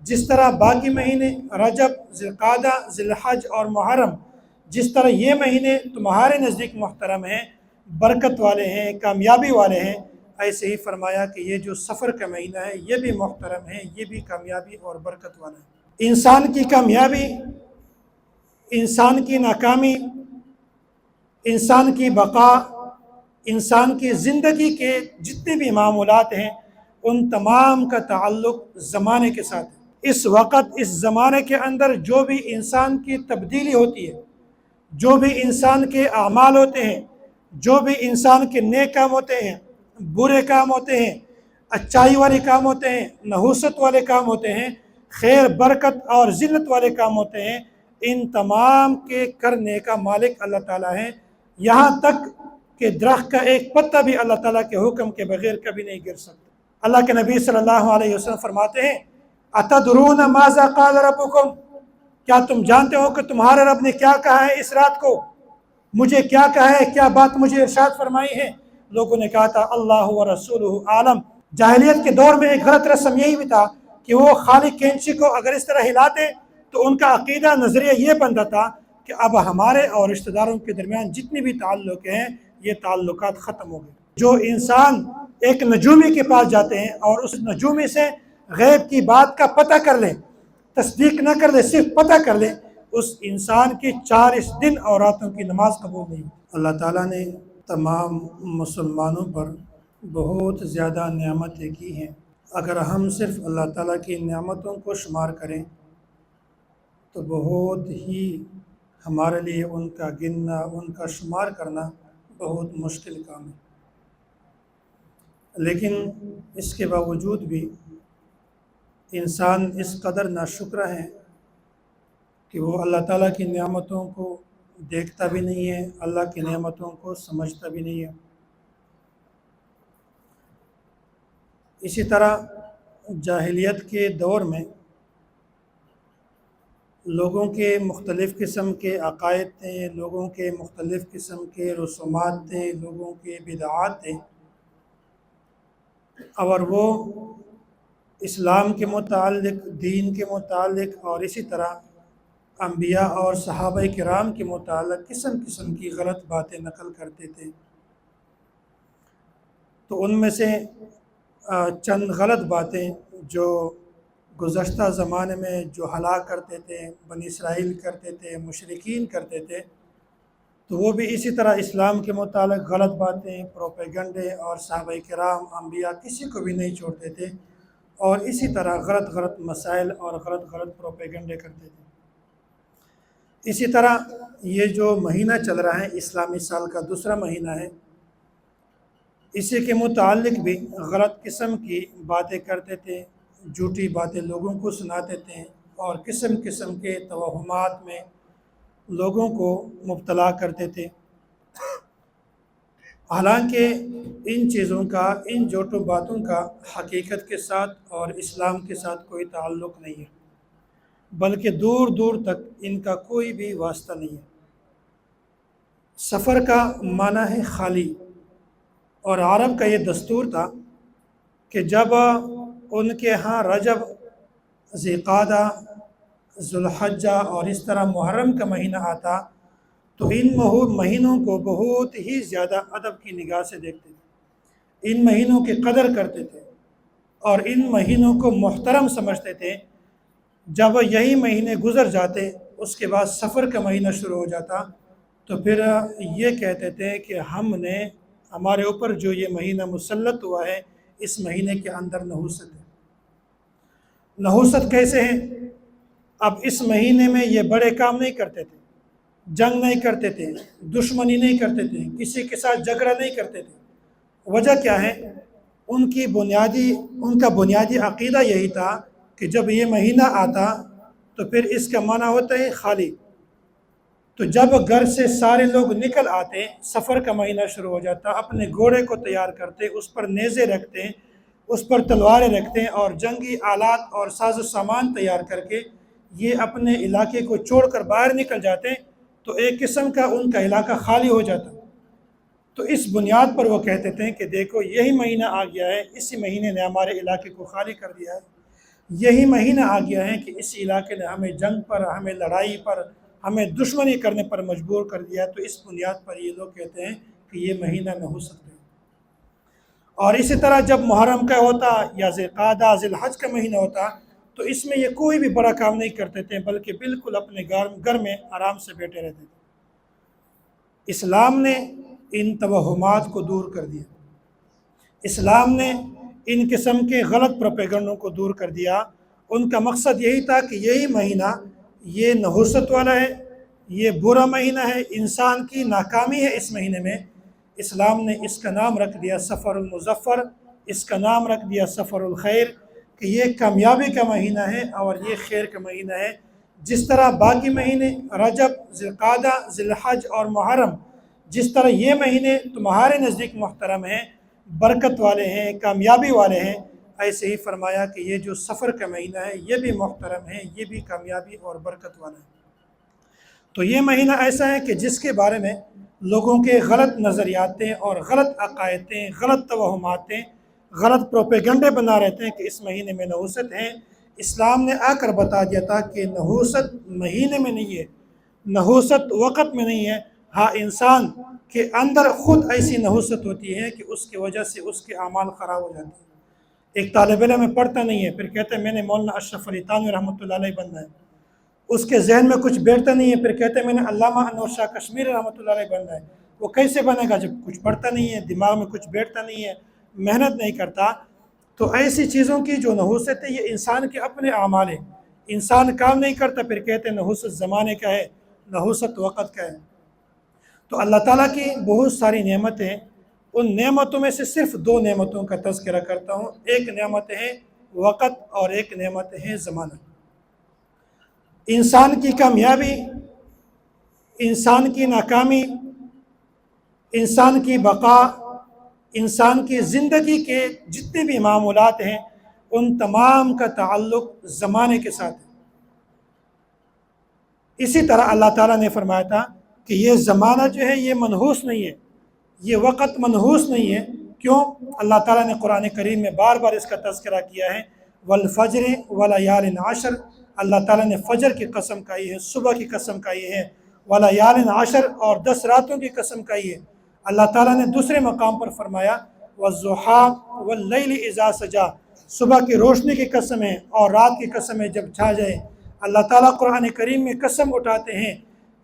جس طرح باقی مہینے رجب، ذوالقعدہ، ذوالحج اور محرم، جس طرح یہ مہینے تمہارے نزدیک محترم ہیں، برکت والے ہیں، کامیابی والے ہیں، ایسے ہی فرمایا کہ یہ جو سفر کا مہینہ ہے یہ بھی محترم ہے، یہ بھی کامیابی اور برکت والا ہے۔ انسان کی کامیابی، انسان کی ناکامی، انسان کی بقا، انسان کی زندگی کے جتنے بھی معمولات ہیں ان تمام کا تعلق زمانے کے ساتھ ہے۔ اس وقت اس زمانے کے اندر جو بھی انسان کی تبدیلی ہوتی ہے، جو بھی انسان کے اعمال ہوتے ہیں، جو بھی انسان کے نیک کام ہوتے ہیں، برے کام ہوتے ہیں، اچائی والے کام ہوتے ہیں، نحوست والے کام ہوتے ہیں، خیر برکت اور ذلت والے کام ہوتے ہیں، ان تمام کے کرنے کا مالک اللہ تعالیٰ ہے۔ یہاں تک کہ درخت کا ایک پتا بھی اللہ تعالیٰ کے حکم کے بغیر کبھی نہیں گر سکتا۔ اللہ کے نبی صلی اللہ علیہ وسلم فرماتے ہیں اتدرون ماذا قال ربکم، کیا تم جانتے ہو کہ تمہارے رب نے کیا کہا ہے اس رات کو؟ مجھے کیا کہا ہے، کیا بات مجھے ارشاد فرمائی ہے؟ لوگوں نے کہا تھا اللہ و رسولہ عالم۔ جاہلیت کے دور میں ایک غلط رسم یہی بھی تھا کہ وہ خالی کینچی کو اگر اس طرح ہلاتے تو ان کا عقیدہ نظریہ یہ بنتا تھا کہ اب ہمارے اور رشتہ داروں کے درمیان جتنی بھی تعلق ہیں یہ تعلقات ختم ہو گئے۔ جو انسان ایک نجومی کے پاس جاتے ہیں اور اس نجومی سے غیب کی بات کا پتہ کر لیں، تصدیق نہ کر لیں، صرف پتہ کر لیں، اس انسان کی 40 دن اور راتوں کی نماز قبول نہیں۔ اللہ تعالیٰ نے تمام مسلمانوں پر بہت زیادہ نعمتیں کی ہیں۔ اگر ہم صرف اللہ تعالیٰ کی نعمتوں کو شمار کریں تو بہت ہی ہمارے لیے ان کا گننا، ان کا شمار کرنا بہت مشکل کام ہے۔ لیکن اس کے باوجود بھی انسان اس قدر ناشکر ہے کہ وہ اللہ تعالیٰ کی نعمتوں کو دیکھتا بھی نہیں ہے، اللہ کی نعمتوں کو سمجھتا بھی نہیں ہے۔ اسی طرح جاہلیت کے دور میں لوگوں کے مختلف قسم کے عقائد تھے، لوگوں کے مختلف قسم کے رسومات تھے، لوگوں کے بدعات تھے، اور وہ اسلام کے متعلق، دین کے متعلق اور اسی طرح انبیاء اور صحابہ کرام کے متعلق قسم قسم کی غلط باتیں نقل کرتے تھے۔ تو ان میں سے چند غلط باتیں جو گزشتہ زمانے میں جو ہلاک کرتے تھے، بنی اسرائیل کرتے تھے، مشرکین کرتے تھے، تو وہ بھی اسی طرح اسلام کے متعلق غلط باتیں، پروپیگنڈے، اور صحابہ کرام، انبیاء کسی کو بھی نہیں چھوڑتے تھے، اور اسی طرح غلط غلط مسائل اور غلط غلط پروپیگنڈے کرتے تھے۔ اسی طرح یہ جو مہینہ چل رہا ہے اسلامی سال کا دوسرا مہینہ ہے، اسی کے متعلق بھی غلط قسم کی باتیں کرتے تھے، جھوٹی باتیں لوگوں کو سناتے تھے، اور قسم قسم کے توہمات میں لوگوں کو مبتلا کرتے تھے۔ حالانکہ ان چیزوں کا، ان جھوٹوں باتوں کا حقیقت کے ساتھ اور اسلام کے ساتھ کوئی تعلق نہیں ہے، بلکہ دور دور تک ان کا کوئی بھی واسطہ نہیں ہے۔ سفر کا معنی ہے خالی، اور عرب کا یہ دستور تھا کہ جب ان کے ہاں رجب، ذوالقعدہ، ذوالحجہ اور اس طرح محرم کا مہینہ آتا تو ان مہینوں کو بہت ہی زیادہ ادب کی نگاہ سے دیکھتے تھے، ان مہینوں کی قدر کرتے تھے اور ان مہینوں کو محترم سمجھتے تھے۔ جب یہی مہینے گزر جاتے، اس کے بعد سفر کا مہینہ شروع ہو جاتا، تو پھر یہ کہتے تھے کہ ہم نے، ہمارے اوپر جو یہ مہینہ مسلط ہوا ہے، اس مہینے کے اندر نحوست ہے۔ نحوست کیسے ہیں؟ اب اس مہینے میں یہ بڑے کام نہیں کرتے تھے، جنگ نہیں کرتے تھے، دشمنی نہیں کرتے تھے، کسی کے ساتھ جھگڑا نہیں کرتے تھے۔ وجہ کیا ہے؟ ان کا بنیادی عقیدہ یہی تھا کہ جب یہ مہینہ آتا تو پھر اس کا معنی ہوتا ہے خالی۔ تو جب گھر سے سارے لوگ نکل آتے، سفر کا مہینہ شروع ہو جاتا، اپنے گھوڑے کو تیار کرتے، اس پر نیزے رکھتے، اس پر تلواریں رکھتے اور جنگی آلات اور ساز و سامان تیار کر کے یہ اپنے علاقے کو چھوڑ کر باہر نکل جاتے، تو ایک قسم کا ان کا علاقہ خالی ہو جاتا۔ تو اس بنیاد پر وہ کہتے تھے کہ دیکھو یہی مہینہ آ گیا ہے، اسی مہینے نے ہمارے علاقے کو خالی کر دیا ہے، یہی مہینہ آ گیا ہے کہ اس علاقے نے ہمیں جنگ پر، ہمیں لڑائی پر، ہمیں دشمنی کرنے پر مجبور کر دیا، تو اس بنیاد پر یہ لوگ کہتے ہیں کہ یہ مہینہ نحوست ہے۔ اور اسی طرح جب محرم کا ہوتا یا ذوالقعدہ ذوالحج کا مہینہ ہوتا تو اس میں یہ کوئی بھی بڑا کام نہیں کرتے تھے، بلکہ بالکل اپنے گھر میں آرام سے بیٹھے رہتے تھے۔ اسلام نے ان توہمات کو دور کر دیا، اسلام نے ان قسم کے غلط پروپیگنڈوں کو دور کر دیا۔ ان کا مقصد یہی تھا کہ یہی مہینہ یہ نحوست والا ہے، یہ برا مہینہ ہے، انسان کی ناکامی ہے اس مہینے میں۔ اسلام نے اس کا نام رکھ دیا سفر المظفر، اس کا نام رکھ دیا سفر الخیر، کہ یہ کامیابی کا مہینہ ہے اور یہ خیر کا مہینہ ہے۔ جس طرح باقی مہینے رجب، ذوالقعدہ، ذوالحج اور محرم، جس طرح یہ مہینے تمہارے نزدیک محترم ہیں، برکت والے ہیں، کامیابی والے ہیں، ایسے ہی فرمایا کہ یہ جو سفر کا مہینہ ہے یہ بھی محترم ہے، یہ بھی کامیابی اور برکت والا ہے۔ تو یہ مہینہ ایسا ہے کہ جس کے بارے میں لوگوں کے غلط نظریاتیں اور غلط عقائدیں، غلط توہماتیں، غلط پروپیگنڈے بنا رہتے ہیں کہ اس مہینے میں نحوست ہیں۔ اسلام نے آ کر بتا دیا تھا کہ نحوست مہینے میں نہیں ہے، نحوست وقت میں نہیں ہے، ہاں انسان کے اندر خود ایسی نحوست ہوتی ہے کہ اس کی وجہ سے اس کے اعمال خراب ہو جاتے ہیں۔ ایک طالب علم میں پڑھتا نہیں ہے، پھر کہتے ہیں میں نے مولانا اشرف علی تھانوی رحمۃ اللہ علیہ بننا ہے، اس کے ذہن میں کچھ بیٹھتا نہیں ہے، پھر کہتے ہیں میں نے علامہ انور شاہ کشمیری رحمۃ اللہ علیہ بننا ہے۔ وہ کیسے بنے گا جب کچھ پڑھتا نہیں ہے، دماغ میں کچھ بیٹھتا نہیں ہے، محنت نہیں کرتا؟ تو ایسی چیزوں کی جو نحوست ہے یہ انسان کے اپنے اعمال ہیں، انسان کام نہیں کرتا پھر کہتے ہیں نحوست زمانے کا ہے، نحوست وقت کا ہے۔ تو اللہ تعالیٰ کی بہت ساری نعمتیں، ان نعمتوں میں سے صرف دو نعمتوں کا تذکرہ کرتا ہوں۔ ایک نعمت ہے وقت اور ایک نعمت ہے زمانہ۔ انسان کی کامیابی، انسان کی ناکامی، انسان کی بقا، انسان کی زندگی کے جتنے بھی معمولات ہیں ان تمام کا تعلق زمانے کے ساتھ ہے۔ اسی طرح اللہ تعالیٰ نے فرمایا تھا کہ یہ زمانہ جو ہے یہ منحوس نہیں ہے، یہ وقت منحوس نہیں ہے۔ کیوں؟ اللہ تعالیٰ نے قرآن کریم میں بار بار اس کا تذکرہ کیا ہے، والفجر ولیال عشر، اللہ تعالیٰ نے فجر کی قسم کہی ہے، صبح کی قسم کہی ہے، ولیال عشر، اور 10 راتوں کی قسم کہی ہے۔ اللہ تعالیٰ نے دوسرے مقام پر فرمایا والضحیٰ واللیل اذا سجا، صبح کی روشنی کی قسم ہے اور رات کی قسم ہے جب چھا جائے۔ اللہ تعالیٰ قرآن کریم میں قسم اٹھاتے ہیں۔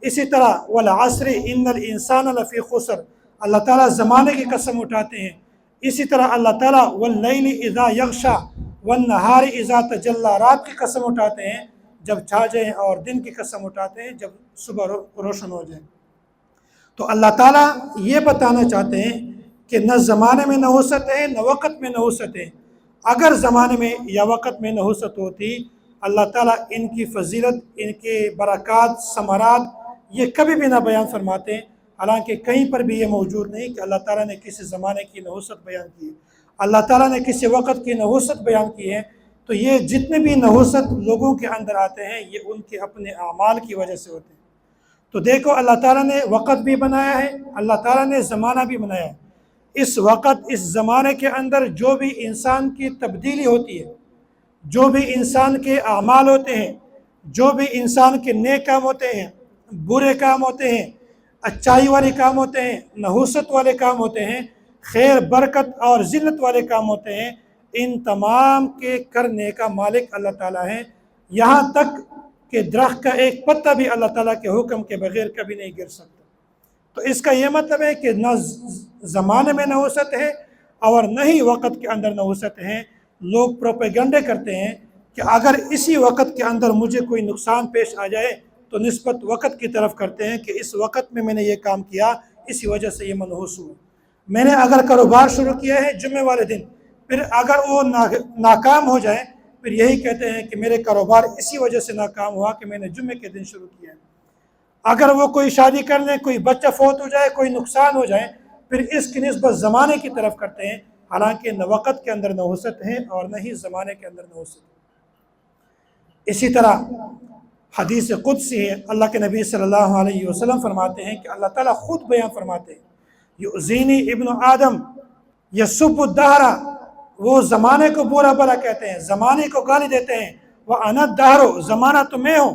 اسی طرح والعصر ان الانسان لفی خسر، اللہ تعالیٰ زمانے کی قسم اٹھاتے ہیں۔ اسی طرح اللہ تعالیٰ واللیل اذا یغشا والنہار اذا تجلی، رات کی قسم اٹھاتے ہیں جب چھا جائیں، اور دن کی قسم اٹھاتے ہیں جب صبح روشن ہو جائے۔ تو اللہ تعالیٰ یہ بتانا چاہتے ہیں کہ نہ زمانے میں نحوست ہے نہ وقت میں نحوست ہے۔ اگر زمانے میں یا وقت میں نحوست ہوتی، اللہ تعالیٰ ان کی فضیلت، ان کے برکات، ثمرات یہ کبھی بھی نہ بیان فرماتے، حالانکہ کہیں پر بھی یہ موجود نہیں کہ اللہ تعالیٰ نے کسی زمانے کی نحوست بیان کی ہے، اللہ تعالیٰ نے کسی وقت کی نحوست بیان کی ہے۔ تو یہ جتنے بھی نحوست لوگوں کے اندر آتے ہیں یہ ان کے اپنے اعمال کی وجہ سے ہوتے ہیں۔ تو دیکھو اللہ تعالیٰ نے وقت بھی بنایا ہے، اللہ تعالیٰ نے زمانہ بھی بنایا ہے۔ اس وقت، اس زمانے کے اندر جو بھی انسان کی تبدیلی ہوتی ہے، جو بھی انسان کے اعمال ہوتے ہیں، جو بھی انسان کے نیک کام ہوتے ہیں، برے کام ہوتے ہیں، اچائی والے کام ہوتے ہیں، نحوست والے کام ہوتے ہیں، خیر، برکت اور ذلت والے کام ہوتے ہیں، ان تمام کے کرنے کا مالک اللہ تعالیٰ ہے۔ یہاں تک کہ درخت کا ایک پتا بھی اللہ تعالیٰ کے حکم کے بغیر کبھی نہیں گر سکتا۔ تو اس کا یہ مطلب ہے کہ نہ زمانے میں نحوست ہے اور نہ ہی وقت کے اندر نحوست ہے۔ لوگ پروپیگنڈے کرتے ہیں کہ اگر اسی وقت کے اندر مجھے کوئی نقصان پیش آ جائے تو نسبت وقت کی طرف کرتے ہیں کہ اس وقت میں نے یہ کام کیا، اسی وجہ سے یہ منحوس ہوا۔ میں نے اگر کاروبار شروع کیا ہے جمعے والے دن، پھر اگر وہ ناکام ہو جائے پھر یہی کہتے ہیں کہ میرے کاروبار اسی وجہ سے ناکام ہوا کہ میں نے جمعے کے دن شروع کیا ہے۔ اگر وہ کوئی شادی کر لیں، کوئی بچہ فوت ہو جائے، کوئی نقصان ہو جائے، پھر اس کی نسبت زمانے کی طرف کرتے ہیں، حالانکہ نہ وقت کے اندر نحوست ہے اور نہ ہی زمانے کے اندر نحوست ہے۔ اسی طرح حدیث قدسی ہے، اللہ کے نبی صلی اللہ علیہ وسلم فرماتے ہیں کہ اللہ تعالیٰ خود بیان فرماتے ہیں، یؤذینی ابن آدم یسب الدہر وہ زمانے کو برا بھلا کہتے ہیں، زمانے کو گالی دیتے ہیں، وہ انا دہرو، زمانہ تو میں ہوں،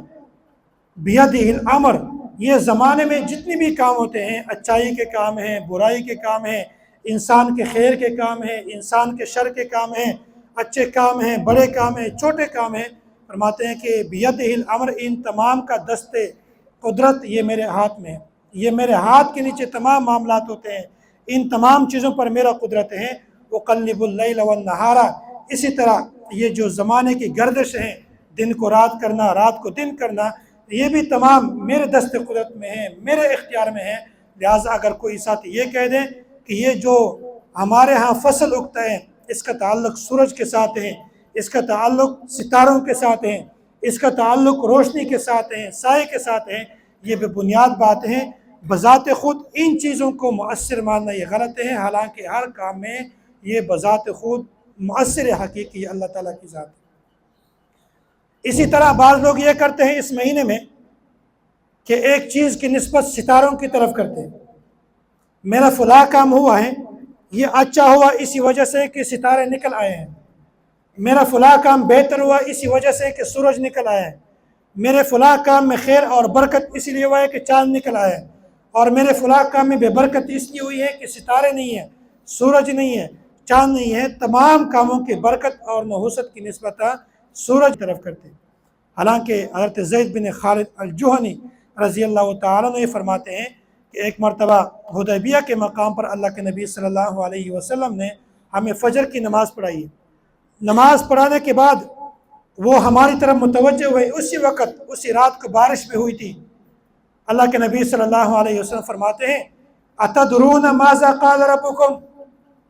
بیدہ الامر، یہ زمانے میں جتنی بھی کام ہوتے ہیں، اچائی کے کام ہیں، برائی کے کام ہیں، انسان کے خیر کے کام ہیں، انسان کے شر کے کام ہیں، اچھے کام ہیں، بڑے کام ہیں، چھوٹے کام ہیں، فرماتے ہیں کہ بیدہ الامر، ان تمام کا دست قدرت یہ میرے ہاتھ میں ہے، یہ میرے ہاتھ کے نیچے تمام معاملات ہوتے ہیں، ان تمام چیزوں پر میرا قدرت ہے، اقلب اللیل والنہار، اسی طرح یہ جو زمانے کی گردش ہیں، دن کو رات کرنا، رات کو دن کرنا، یہ بھی تمام میرے دست قدرت میں ہیں، میرے اختیار میں ہیں۔ لہٰذا اگر کوئی ساتھی یہ کہہ دیں کہ یہ جو ہمارے ہاں فصل اگتا ہے اس کا تعلق سورج کے ساتھ ہے، اس کا تعلق ستاروں کے ساتھ ہے، اس کا تعلق روشنی کے ساتھ ہے، سائے کے ساتھ ہے، یہ بے بنیاد بات ہے۔ بذات خود ان چیزوں کو مؤثر ماننا یہ غلط ہے، حالانکہ ہر کام میں یہ بذات خود مؤثر حقیقی اللہ تعالیٰ کی ذات ہے۔ اسی طرح بعض لوگ یہ کرتے ہیں اس مہینے میں کہ ایک چیز کی نسبت ستاروں کی طرف کرتے ہیں، میرا فلاں کام ہوا ہے، یہ اچھا ہوا اسی وجہ سے کہ ستارے نکل آئے ہیں، میرا فلاں کام بہتر ہوا اسی وجہ سے کہ سورج نکل آیا ہے، میرے فلاں کام میں خیر اور برکت اس لیے ہوا ہے کہ چاند نکل آیا ہے، اور میرے فلاں کام میں بے برکت اس لیے ہوئی ہے کہ ستارے نہیں ہیں، سورج نہیں ہے، چاند نہیں ہے۔ تمام کاموں کی برکت اور نحوست کی نسبت سورج کی طرف کرتے ہیں، حالانکہ حضرت زید بن خالد الجہنی رضی اللہ تعالیٰ عنہ فرماتے ہیں کہ ایک مرتبہ حدیبیہ کے مقام پر اللہ کے نبی صلی اللہ علیہ وسلم نے ہمیں فجر کی نماز پڑھائی ہے، نماز پڑھانے کے بعد وہ ہماری طرف متوجہ ہوئے، اسی وقت اسی رات کو بارش بھی ہوئی تھی۔ اللہ کے نبی صلی اللہ علیہ وسلم فرماتے ہیں اتدرون ماذا قال ربکم،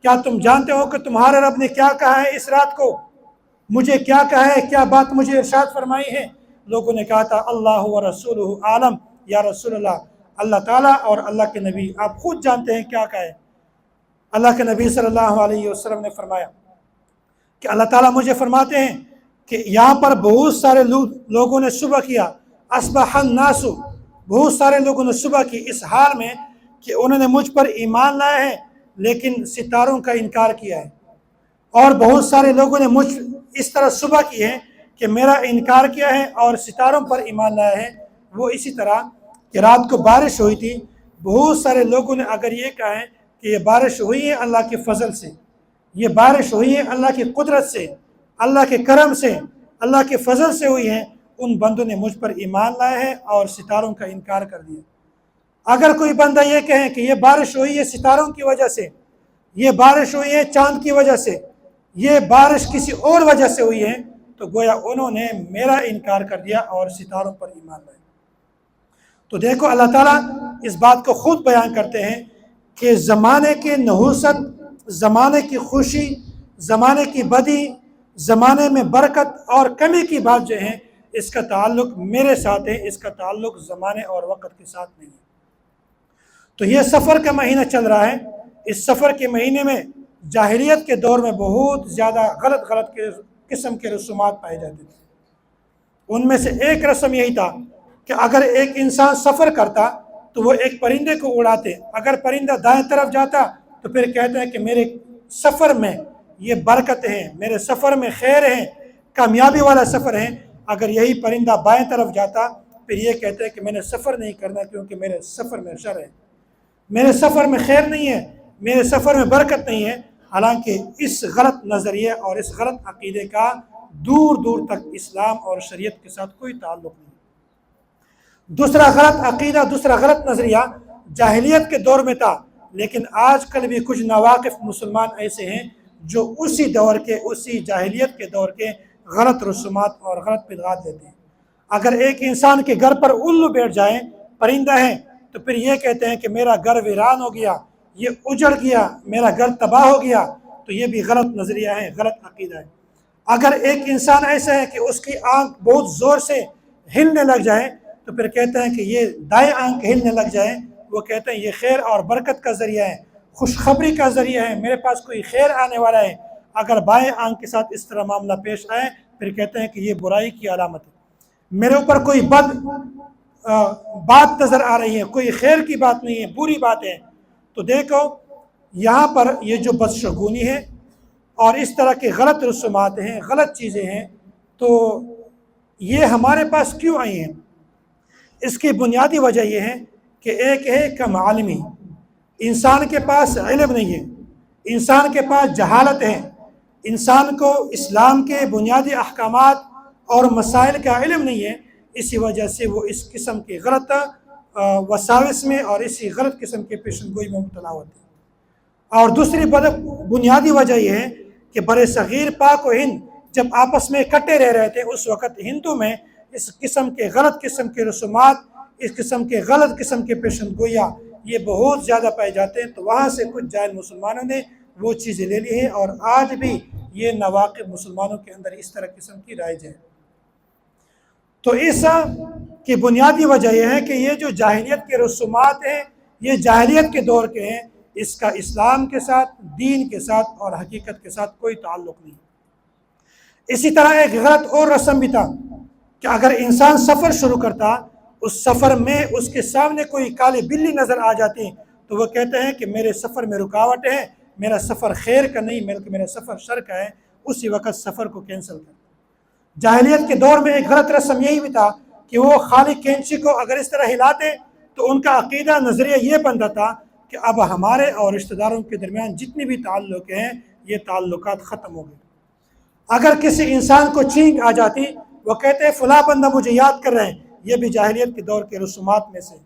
کیا تم جانتے ہو کہ تمہارے رب نے کیا کہا ہے اس رات کو، مجھے کیا کہا ہے، کیا بات مجھے ارشاد فرمائی ہے؟ لوگوں نے کہا تھا اللہ و رسولہ عالم، یا رسول اللہ، اللہ تعالیٰ اور اللہ کے نبی آپ خود جانتے ہیں کیا کہا ہے۔ اللہ کے نبی صلی اللہ علیہ وسلم نے فرمایا کہ اللہ تعالیٰ مجھے فرماتے ہیں کہ یہاں پر بہت سارے لوگوں نے صبح کیا، اصبح الناس، بہت سارے لوگوں نے صبح کی اس حال میں کہ انہوں نے مجھ پر ایمان لایا ہے لیکن ستاروں کا انکار کیا ہے، اور بہت سارے لوگوں نے مجھ اس طرح صبح کی ہے کہ میرا انکار کیا ہے اور ستاروں پر ایمان لایا ہے۔ وہ اسی طرح کہ رات کو بارش ہوئی تھی، بہت سارے لوگوں نے اگر یہ کہا ہے کہ یہ بارش ہوئی ہے اللہ کے فضل سے، یہ بارش ہوئی ہے اللہ کی قدرت سے، اللہ کے کرم سے، اللہ کے فضل سے ہوئی ہے، ان بندوں نے مجھ پر ایمان لایا ہے اور ستاروں کا انکار کر دیا۔ اگر کوئی بندہ یہ کہے کہ یہ بارش ہوئی ہے ستاروں کی وجہ سے، یہ بارش ہوئی ہے چاند کی وجہ سے، یہ بارش کسی اور وجہ سے ہوئی ہے، تو گویا انہوں نے میرا انکار کر دیا اور ستاروں پر ایمان لایا۔ تو دیکھو اللہ تعالیٰ اس بات کو خود بیان کرتے ہیں کہ زمانے کے نحوست، زمانے کی خوشی، زمانے کی بدی، زمانے میں برکت اور کمی کی بات جو ہے اس کا تعلق میرے ساتھ ہے، اس کا تعلق زمانے اور وقت کے ساتھ نہیں ہے۔ تو یہ سفر کا مہینہ چل رہا ہے، اس سفر کے مہینے میں جاہلیت کے دور میں بہت زیادہ غلط قسم کے رسومات پائے جاتے تھے۔ ان میں سے ایک رسم یہی تھا کہ اگر ایک انسان سفر کرتا تو وہ ایک پرندے کو اڑاتے، اگر پرندہ دائیں طرف جاتا تو پھر کہتے ہیں کہ میرے سفر میں یہ برکت ہیں، میرے سفر میں خیر ہیں، کامیابی والا سفر ہے۔ اگر یہی پرندہ بائیں طرف جاتا پھر یہ کہتے ہیں کہ میں نے سفر نہیں کرنا کیونکہ میرے سفر میں شر ہے، میرے سفر میں خیر نہیں ہے، میرے سفر میں برکت نہیں ہے۔ حالانکہ اس غلط نظریے اور اس غلط عقیدے کا دور دور تک اسلام اور شریعت کے ساتھ کوئی تعلق نہیں۔ دوسرا غلط عقیدہ، دوسرا غلط نظریہ جاہلیت کے دور میں تھا، لیکن آج کل بھی کچھ ناواقف مسلمان ایسے ہیں جو اسی دور کے، اسی جاہلیت کے دور کے غلط رسومات اور غلط بدعات دیتے ہیں۔ اگر ایک انسان کے گھر پر الو بیٹھ جائیں، پرندہ ہے، تو پھر یہ کہتے ہیں کہ میرا گھر ویران ہو گیا، یہ اجڑ گیا، میرا گھر تباہ ہو گیا، تو یہ بھی غلط نظریہ ہے، غلط عقیدہ ہے۔ اگر ایک انسان ایسا ہے کہ اس کی آنکھ بہت زور سے ہلنے لگ جائے تو پھر کہتے ہیں کہ یہ دائیں آنکھ ہلنے لگ جائے، وہ کہتے ہیں یہ خیر اور برکت کا ذریعہ ہے، خوشخبری کا ذریعہ ہے، میرے پاس کوئی خیر آنے والا ہے۔ اگر بائیں آنکھ کے ساتھ اس طرح معاملہ پیش آئے پھر کہتے ہیں کہ یہ برائی کی علامت ہے، میرے اوپر کوئی بات نظر آ رہی ہے، کوئی خیر کی بات نہیں ہے، بری بات ہے۔ تو دیکھو یہاں پر یہ جو بدشگونی ہے اور اس طرح کے غلط رسومات ہیں، غلط چیزیں ہیں، تو یہ ہمارے پاس کیوں آئی ہیں؟ اس کی بنیادی وجہ یہ ہے کہ ایک ہے کم عالمی، انسان کے پاس علم نہیں ہے، انسان کے پاس جہالت ہے، انسان کو اسلام کے بنیادی احکامات اور مسائل کا علم نہیں ہے، اسی وجہ سے وہ اس قسم کی غلط وساوس میں اور اسی غلط قسم کے پیشن گوئی میں مبتلا ہوتے ہیں۔ اور دوسری بنیادی وجہ یہ ہے کہ بر صغیر پاک و ہند جب آپس میں اکٹھے رہ رہے تھے، اس وقت ہندو میں اس قسم کے غلط قسم کے رسومات، اس قسم کے غلط قسم کے پیشن گوئیاں یہ بہت زیادہ پائے جاتے ہیں، تو وہاں سے کچھ جاہل مسلمانوں نے وہ چیزیں لے لی ہیں، اور آج بھی یہ نواقب مسلمانوں کے اندر اس طرح قسم کی رائج ہے۔ تو اس کی بنیادی وجہ یہ ہے کہ یہ جو جاہلیت کے رسومات ہیں، یہ جاہلیت کے دور کے ہیں، اس کا اسلام کے ساتھ، دین کے ساتھ اور حقیقت کے ساتھ کوئی تعلق نہیں۔ اسی طرح ایک غلط اور رسم بھی تھا کہ اگر انسان سفر شروع کرتا، اس سفر میں اس کے سامنے کوئی کالی بلی نظر آ جاتی تو وہ کہتے ہیں کہ میرے سفر میں رکاوٹ ہے، میرا سفر خیر کا نہیں بلکہ میرا سفر شر کا ہے، اسی وقت سفر کو کینسل کر۔ جاہلیت کے دور میں ایک غلط رسم یہی بھی تھا کہ وہ خالی کینچی کو اگر اس طرح ہلاتے تو ان کا عقیدہ نظریہ یہ بنتا تھا کہ اب ہمارے اور رشتہ داروں کے درمیان جتنی بھی تعلق ہیں یہ تعلقات ختم ہو گئے۔ اگر کسی انسان کو چھینک آ جاتی، وہ کہتے ہیں فلاں بندہ مجھے یاد کر رہے ہیں، یہ بھی جاہلیت کے دور کے رسومات میں سے۔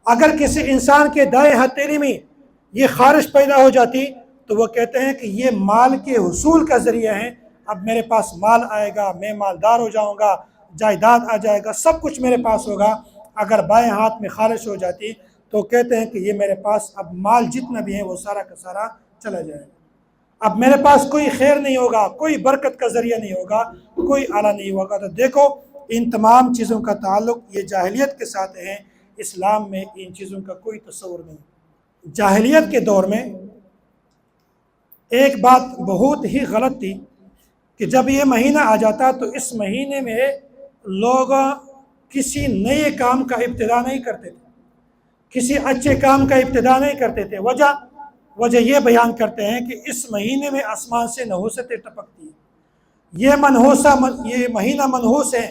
اگر کسی انسان کے دائیں ہتھیلی میں یہ خارش پیدا ہو جاتی تو وہ کہتے ہیں کہ یہ مال کے حصول کا ذریعہ ہے، اب میرے پاس مال آئے گا، میں مالدار ہو جاؤں گا، جائیداد آ جائے گا، سب کچھ میرے پاس ہوگا۔ اگر بائیں ہاتھ میں خارش ہو جاتی تو کہتے ہیں کہ یہ میرے پاس اب مال جتنا بھی ہے وہ سارا کا سارا چلا جائے گا، اب میرے پاس کوئی خیر نہیں ہوگا، کوئی برکت کا ذریعہ نہیں ہوگا، کوئی آلہ نہیں ہوگا۔ تو دیکھو ان تمام چیزوں کا تعلق یہ جاہلیت کے ساتھ ہے، اسلام میں ان چیزوں کا کوئی تصور نہیں۔ جاہلیت کے دور میں ایک بات بہت ہی غلط تھی کہ جب یہ مہینہ آ جاتا تو اس مہینے میں لوگ کسی نئے کام کا ابتدا نہیں کرتے تھے، کسی اچھے کام کا ابتدا نہیں کرتے تھے۔ وجہ یہ بیان کرتے ہیں کہ اس مہینے میں آسمان سے نحوستیں ٹپکتی ہیں، یہ مہینہ منحوس ہے،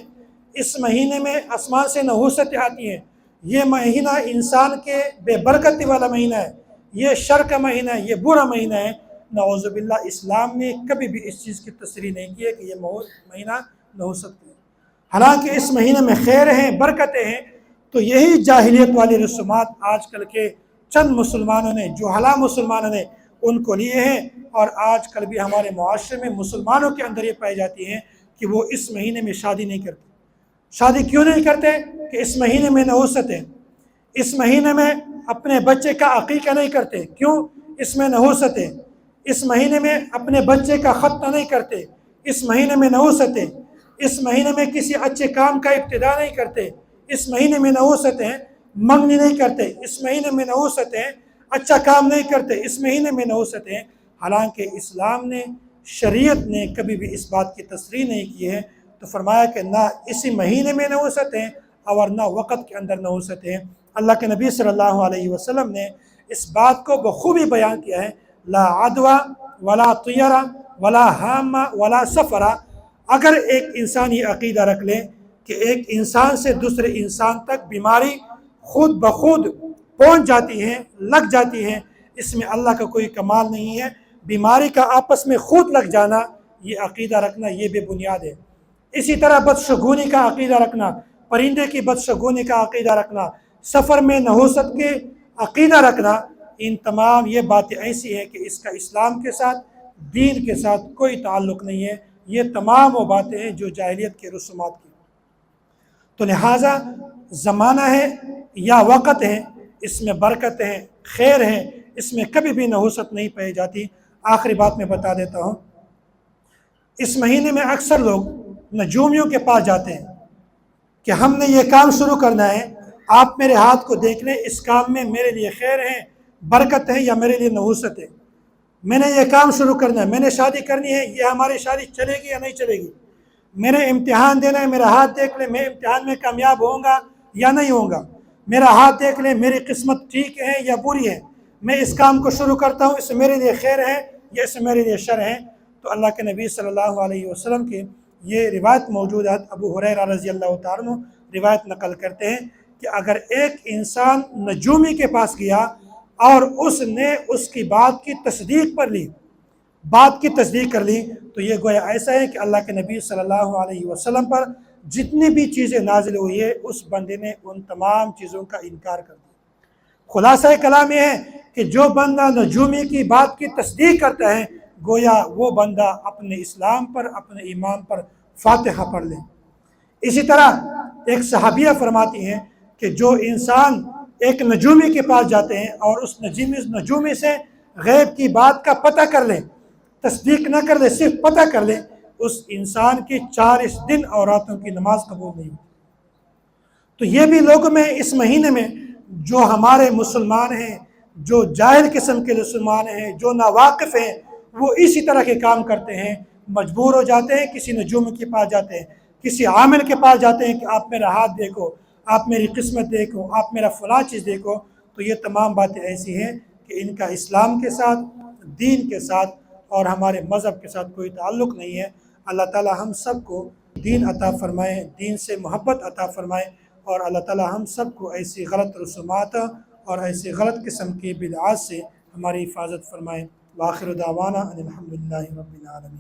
اس مہینے میں آسمان سے نحوستیں آتی ہیں، یہ مہینہ انسان کے بے برکتی والا مہینہ ہے، یہ شر کا مہینہ ہے، یہ برا مہینہ ہے۔ نعوذ باللہ، اسلام نے کبھی بھی اس چیز کی تصریح نہیں کی ہے کہ یہ مہینہ نحوست ہے۔ حالانکہ اس مہینے میں خیر ہیں، برکتیں ہیں، تو یہی جاہلیت والی رسومات آج کل کے چند مسلمانوں نے، جہلا مسلمانوں نے ان کو لیے ہیں، اور آج کل بھی ہمارے معاشرے میں مسلمانوں کے اندر یہ پائی جاتی ہیں کہ وہ اس مہینے میں شادی نہیں کرتے۔ شادی کیوں نہیں کرتے؟ کہ اس مہینے میں نحوست ہے، اس مہینے میں اپنے بچے کا عقیقہ نہیں کرتے، کیوں؟ اس میں نحوست ہے۔ اس مہینے میں اپنے بچے کا ختنہ نہیں کرتے، اس مہینے میں نحوست ہے۔ اس مہینے میں کسی اچھے کام کا ابتدا نہیں کرتے، اس مہینے میں نحوست ہے۔ منگنی نہیں کرتے، اس مہینے میں نحوست ہے۔ اچھا کام نہیں کرتے، اس مہینے میں نحوست ہے۔ حالانکہ اسلام نے، شریعت نے کبھی بھی اس بات کی تصریح نہیں کی ہے، تو فرمایا کہ نہ اسی مہینے میں نحوست ہے اور نہ وقت کے اندر نحوست ہے۔ اللہ کے نبی صلی اللہ علیہ وسلم نے اس بات کو بخوبی بیان کیا ہے، لا عدوى ولا طیرہ ولا حامہ ولا سفرہ۔ اگر ایک انسان یہ عقیدہ رکھ لے کہ ایک انسان سے دوسرے انسان تک بیماری خود بخود پہنچ جاتی ہیں، لگ جاتی ہیں، اس میں اللہ کا کوئی کمال نہیں ہے۔ بیماری کا آپس میں خود لگ جانا، یہ عقیدہ رکھنا یہ بے بنیاد ہے۔ اسی طرح بدشگونی کا عقیدہ رکھنا، پرندے کی بدشگونی کا عقیدہ رکھنا، سفر میں نحوست کے عقیدہ رکھنا، ان تمام یہ باتیں ایسی ہیں کہ اس کا اسلام کے ساتھ، دین کے ساتھ کوئی تعلق نہیں ہے۔ یہ تمام وہ باتیں ہیں جو جاہلیت کے رسومات کی۔ تو لہٰذا زمانہ ہے یا وقت ہے، اس میں برکت ہے، خیر ہے، اس میں کبھی بھی نحوست نہیں پائی جاتی۔ آخری بات میں بتا دیتا ہوں، اس مہینے میں اکثر لوگ نجومیوں کے پاس جاتے ہیں کہ ہم نے یہ کام شروع کرنا ہے، آپ میرے ہاتھ کو دیکھ لیں، اس کام میں میرے لیے خیر ہے، برکت ہے یا میرے لیے نحوست ہے، میں نے یہ کام شروع کرنا ہے، میں نے شادی کرنی ہے، یہ ہماری شادی چلے گی یا نہیں چلے گی، میں نے امتحان دینا ہے، میرا ہاتھ دیکھ لیں میں امتحان میں کامیاب ہوں گا یا نہیں ہوں گا، میرا ہاتھ دیکھ لیں میری قسمت ٹھیک ہے یا بری ہے، میں اس کام کو شروع کرتا ہوں، اس سے میرے لیے خیر ہے یا اس سے میرے لیے شر ہے۔ تو اللہ کے نبی صلی اللہ علیہ وسلم کے یہ روایت موجود ہے، ابو ہریرہ رضی اللہ تعالیٰ عنہ روایت نقل کرتے ہیں کہ اگر ایک انسان نجومی کے پاس گیا اور اس نے اس کی بات کی تصدیق کر لی تو یہ گویا ایسا ہے کہ اللہ کے نبی صلی اللہ علیہ وسلم پر جتنی بھی چیزیں نازل ہوئی ہے اس بندے نے ان تمام چیزوں کا انکار کر دیا۔ خلاصہ کلام یہ ہے کہ جو بندہ نجومی کی بات کی تصدیق کرتا ہے گویا وہ بندہ اپنے اسلام پر، اپنے ایمان پر فاتحہ پڑھ لے۔ اسی طرح ایک صحابیہ فرماتی ہیں کہ جو انسان ایک نجومی کے پاس جاتے ہیں اور اس نجومی سے غیب کی بات کا پتہ کر لے، تصدیق نہ کر لے، صرف پتہ کر لے، اس انسان کی 40 دن اور راتوں کی نماز قبول نہیں ہوتی۔ تو یہ بھی لوگوں میں اس مہینے میں جو ہمارے مسلمان ہیں، جو جاہل قسم کے مسلمان ہیں، جو ناواقف ہیں، وہ اسی طرح کے کام کرتے ہیں، مجبور ہو جاتے ہیں، کسی نجوم کے پاس جاتے ہیں، کسی عامل کے پاس جاتے ہیں کہ آپ میرا ہاتھ دیکھو، آپ میری قسمت دیکھو، آپ میرا فلاں چیز دیکھو۔ تو یہ تمام باتیں ایسی ہیں کہ ان کا اسلام کے ساتھ، دین کے ساتھ اور ہمارے مذہب کے ساتھ کوئی تعلق نہیں ہے۔ اللہ تعالی ہم سب کو دین عطا فرمائے، دین سے محبت عطا فرمائے، اور اللہ تعالی ہم سب کو ایسی غلط رسومات اور ایسی غلط قسم کی بدعات سے ہماری حفاظت فرمائے۔ وآخر دعوانا ان الحمد للہ رب العالمین۔